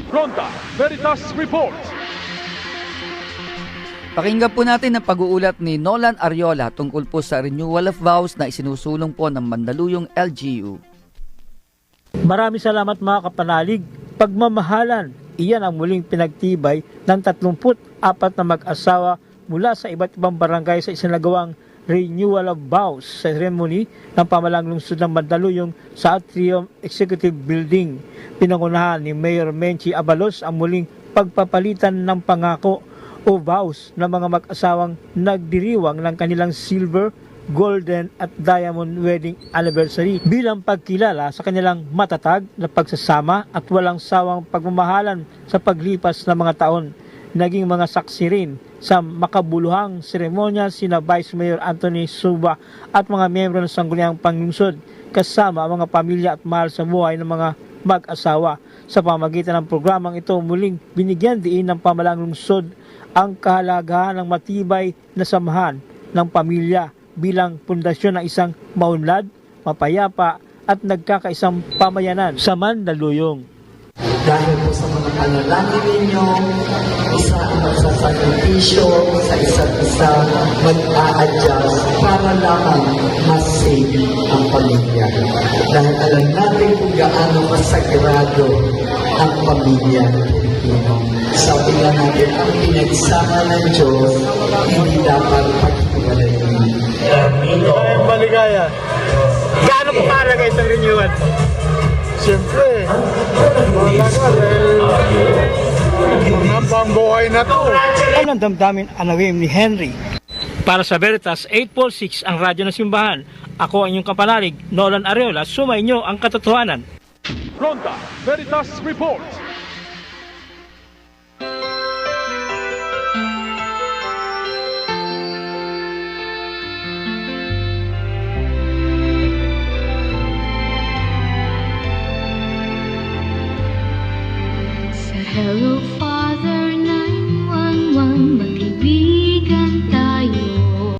Fronta Veritas Report. Pakinggan po natin ang pag-uulat ni Nolan Ariola tungkol po sa renewal of vows na isinusulong po ng Mandaluyong LGU. Maraming salamat mga kapanalig. Pagmamahalan, iyan ang muling pinagtibay ng 34 na mag-asawa mula sa iba't ibang barangay sa isinagawang renewal of vows sa ceremony ng pamalang lungsod ng Mandaluyong sa Atrium Executive Building. Pinangunahan ni Mayor Menchi Abalos ang muling pagpapalitan ng pangako o vows ng mga mag-asawang nagdiriwang ng kanilang silver, golden at diamond wedding anniversary bilang pagkilala sa kanilang matatag na pagsasama at walang sawang pagmamahalan sa paglipas ng mga taon. Naging mga saksi rin sa makabuluhang seremonya sina Vice Mayor Anthony Suba at mga miyembro ng Sangguniang Panglungsod kasama ang mga pamilya at mahal sa buhay ng mga mag-asawa. Sa pamagitan ng programang ito, muling binigyan diin ng pamalang lungsod ang kahalagahan ng matibay na samahan ng pamilya bilang pundasyon ng isang maunlad, mapayapa at nagkakaisang pamayanan sa Mandaluyong. Dahil po sa mga panalangin ninyo, isa ang magsasakripisyo sa isa't isa, mag-a-adjust para lamang mas safe ang pamilya. Dahil alam natin kung gaano kasagrado ang pamilya Pilipino. Sabi nga natin, ang pinagsama ng Diyos, hindi dapat paghiwalayin. Maligaya. Gaano po kahalaga isang renewal? Siyempre, mahalaga dahil hanggang buhay na to. Ang damdamin anawim ni Henry. Para sa Veritas 846 ang radyo ng simbahan, ako ang inyong kapanalig, Nolan Ariola, sumainyo ang katotohanan. Fronta Veritas Report. Hello,